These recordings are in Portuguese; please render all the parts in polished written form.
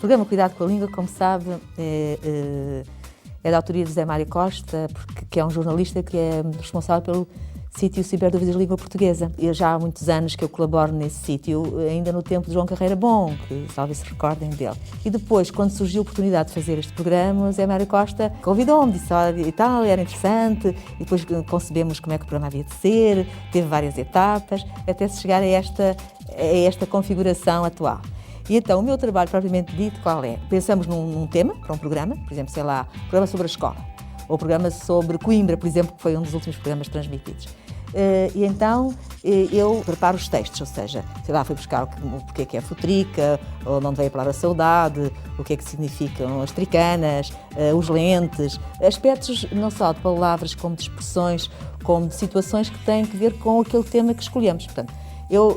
programa Cuidado com a Língua, como sabe, é da autoria de José Mário Costa, que é um jornalista que é responsável pelo sítio Ciberdúvidas de Língua Portuguesa. E já há muitos anos que eu colaboro nesse sítio, ainda no tempo de João Carreira Bom, que talvez se recordem dele. E depois, quando surgiu a oportunidade de fazer este programa, José Mário Costa convidou-me, disse, e tal, era interessante, e depois concebemos como é que o programa havia de ser, teve várias etapas, até se chegar a esta configuração atual. E então, o meu trabalho propriamente dito, qual é? Pensamos num tema para um programa, por exemplo, sei lá, programa sobre a escola, ou programa sobre Coimbra, por exemplo, que foi um dos últimos programas transmitidos. E então eu preparo os textos, ou seja, sei lá, fui buscar o que é futrica, ou de onde veio a palavra saudade, o que é que significam as tricanas, os lentes, aspectos não só de palavras como de expressões, como de situações que têm que ver com aquele tema que escolhemos. Portanto, eu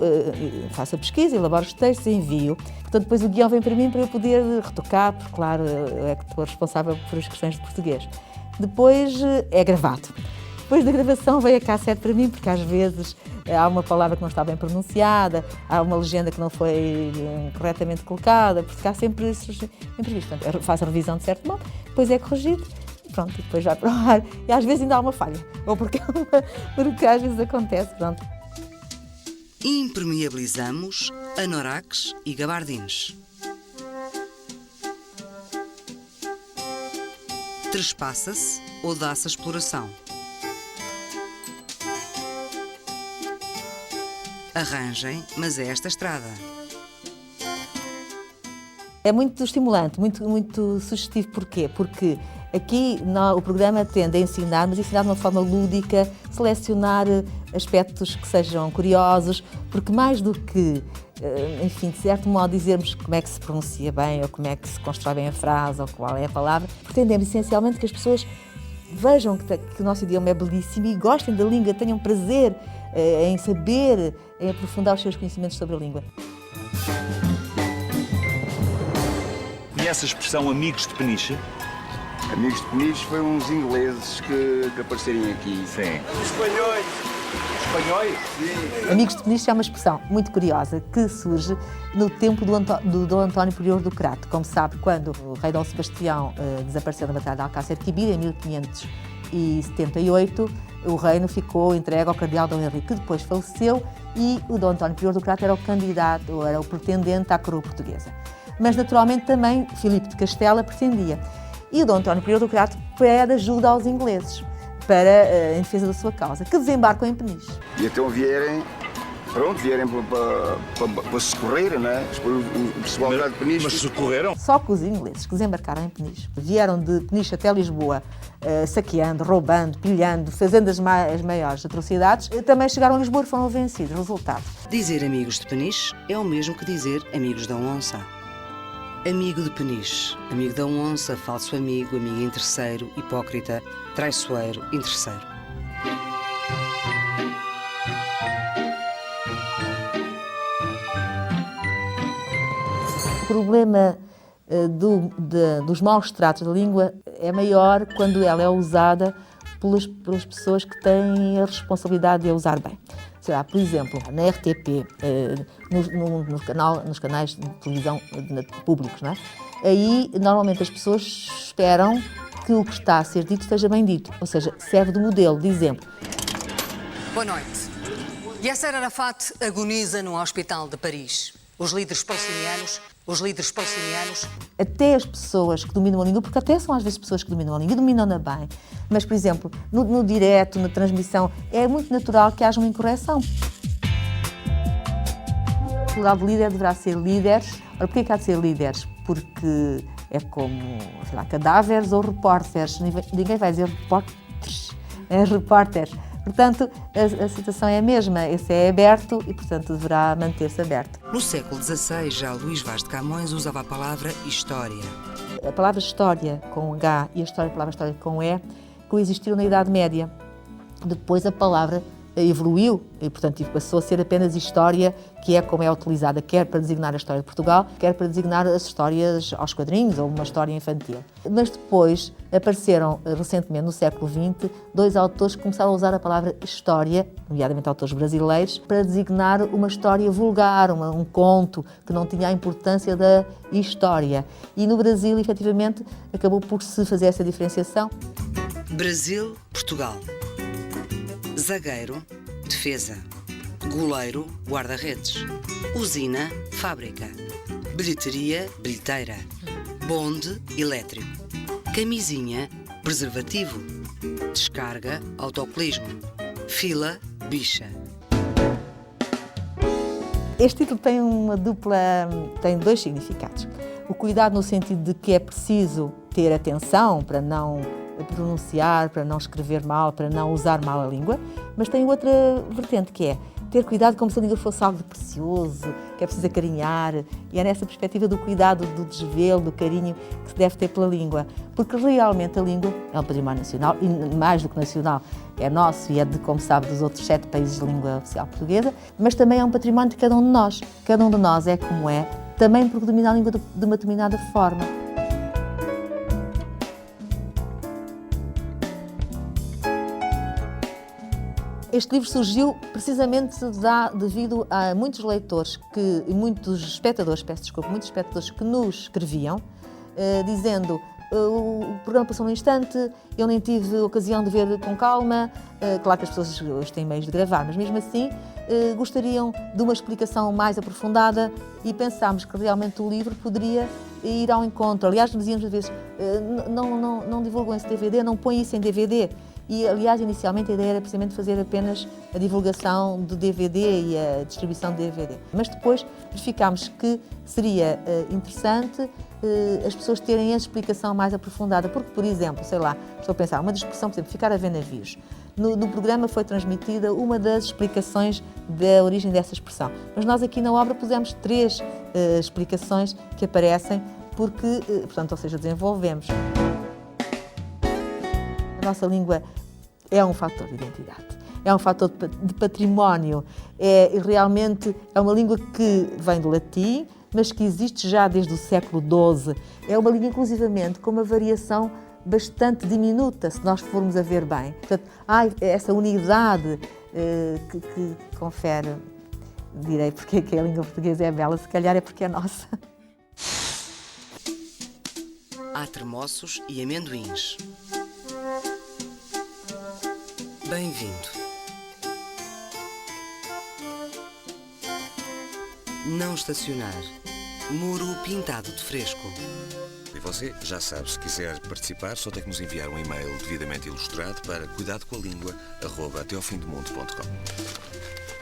faço a pesquisa, elaboro os textos e envio. Portanto, depois o guião vem para mim para eu poder retocar, porque, claro, eu é que estou responsável por as questões de português. Depois é gravado. Depois da gravação vem a cassete para mim, porque às vezes há uma palavra que não está bem pronunciada, há uma legenda que não foi corretamente colocada, porque há sempre esses imprevistos. Portanto, eu faço a revisão de certo modo, depois é corrigido e pronto, e depois vai para o ar. E às vezes ainda há uma falha, ou porque às vezes acontece, pronto. Impermeabilizamos anoraks e gabardines. Trespassa-se ou dá-se a exploração. Arranjem, mas é esta estrada. É muito estimulante, muito sugestivo. Porquê? Porque aqui o programa tende a ensinar, mas ensinar de uma forma lúdica, selecionar aspectos que sejam curiosos, porque mais do que, enfim, de certo modo dizermos como é que se pronuncia bem, ou como é que se constrói bem a frase, ou qual é a palavra, pretendemos essencialmente que as pessoas vejam que o nosso idioma é belíssimo e gostem da língua, tenham prazer em saber, em aprofundar os seus conhecimentos sobre a língua. Conhece a expressão amigos de Peniche? Amigos de Peniche foi uns ingleses que apareceram aqui. Sim. Espanhóis! Espanhóis? Sim. Amigos de Peniche é uma expressão muito curiosa que surge no tempo do Dom António Prior do Crato. Como se sabe, quando o rei Dom Sebastião desapareceu na Batalha de Alcácer Quibir, em 1578, o reino ficou entregue ao cardeal Dom Henrique, que depois faleceu, e o Dom António Prior do Crato era o candidato, era o pretendente à coroa portuguesa. Mas, naturalmente, também Filipe de Castela pretendia. E o Dom António Prior do Crato pede ajuda aos ingleses em defesa da sua causa, que desembarcam em Peniche. E então vierem para socorrer, né? O pessoal lá de Peniche. Mas socorreram? Só que os ingleses que desembarcaram em Peniche vieram de Peniche até Lisboa, saqueando, roubando, pilhando, fazendo as maiores atrocidades, também chegaram a Lisboa e foram vencidos. Resultado. Dizer amigos de Peniche é o mesmo que dizer amigos da onça. Amigo de Peniche, amigo da onça, falso amigo, amigo interesseiro, hipócrita, traiçoeiro, interesseiro. O problema dos maus tratos da língua é maior quando ela é usada pelas pessoas que têm a responsabilidade de a usar bem. Sei lá, por exemplo, na RTP, nos canais de televisão públicos, não é? Aí, normalmente, as pessoas esperam que o que está a ser dito esteja bem dito, ou seja, serve de modelo, de exemplo. Boa noite. Yasser Arafat agoniza no hospital de Paris. Os líderes palestinianos... Até as pessoas que dominam a língua, porque até são às vezes pessoas que dominam a língua e dominam-na bem, mas, por exemplo, no direto, na transmissão, é muito natural que haja uma incorreção. O plural de líder deverá ser líderes. Ora, porquê que há de ser líderes? Porque é como, sei lá, cadáveres ou repórteres. Ninguém vai dizer repórteres, é repórteres. Portanto, a situação é a mesma, esse é aberto e, portanto, deverá manter-se aberto. No século XVI, já Luís Vaz de Camões usava a palavra história. A palavra história com H e a palavra história com E coexistiram na Idade Média. Depois a palavra evoluiu e, portanto, passou a ser apenas história, que é como é utilizada, quer para designar a história de Portugal, quer para designar as histórias aos quadrinhos ou uma história infantil. Mas depois apareceram, recentemente, no século XX, dois autores que começaram a usar a palavra história, nomeadamente autores brasileiros, para designar uma história vulgar, um conto que não tinha a importância da história. E no Brasil, efetivamente, acabou por se fazer essa diferenciação. Brasil, Portugal. Zagueiro, defesa. Goleiro, guarda-redes. Usina, fábrica. Bilheteria, bilheteira. Bonde, elétrico. Camisinha, preservativo. Descarga, autocolismo. Fila, bicha. Este título tem dois significados. O cuidado no sentido de que é preciso ter atenção para não pronunciar, para não escrever mal, para não usar mal a língua, mas tem outra vertente, que é ter cuidado como se a língua fosse algo precioso, que é preciso acarinhar, e é nessa perspectiva do cuidado, do desvelo, do carinho que se deve ter pela língua, porque realmente a língua é um património nacional, e mais do que nacional, é nosso e é, como sabe, dos outros 7 países de língua oficial portuguesa, mas também é um património de cada um de nós. Cada um de nós é como é, também porque domina a língua de uma determinada forma. Este livro surgiu precisamente devido a muitos leitores muitos espectadores que nos escreviam, dizendo: o programa passou num instante, eu nem tive ocasião de ver com calma. Claro que as pessoas hoje têm meios de gravar, mas mesmo assim gostariam de uma explicação mais aprofundada, e pensámos que realmente o livro poderia ir ao encontro. Aliás, dizíamos às vezes: não divulgam esse DVD, não põem isso em DVD. E, aliás, inicialmente a ideia era precisamente fazer apenas a divulgação do DVD e a distribuição do DVD. Mas depois verificámos que seria interessante as pessoas terem essa explicação mais aprofundada, porque, por exemplo, estou a pensar, uma expressão, por exemplo, ficar a ver navios. No programa foi transmitida uma das explicações da origem dessa expressão. Mas nós aqui na obra pusemos 3 explicações que aparecem, porque, portanto, ou seja, desenvolvemos. A nossa língua é um fator de identidade, é um fator de património, realmente é uma língua que vem do latim, mas que existe já desde o século XII. É uma língua, inclusivamente, com uma variação bastante diminuta, se nós formos a ver bem. Portanto, há essa unidade que confere, direi porque que a língua portuguesa é bela, se calhar é porque é nossa. Há termossos e amendoins. Bem-vindo. Não estacionar. Muro pintado de fresco. E você já sabe, se quiser participar, só tem que nos enviar um e-mail devidamente ilustrado para cuidadocoalingua@ateofimdomundo.com.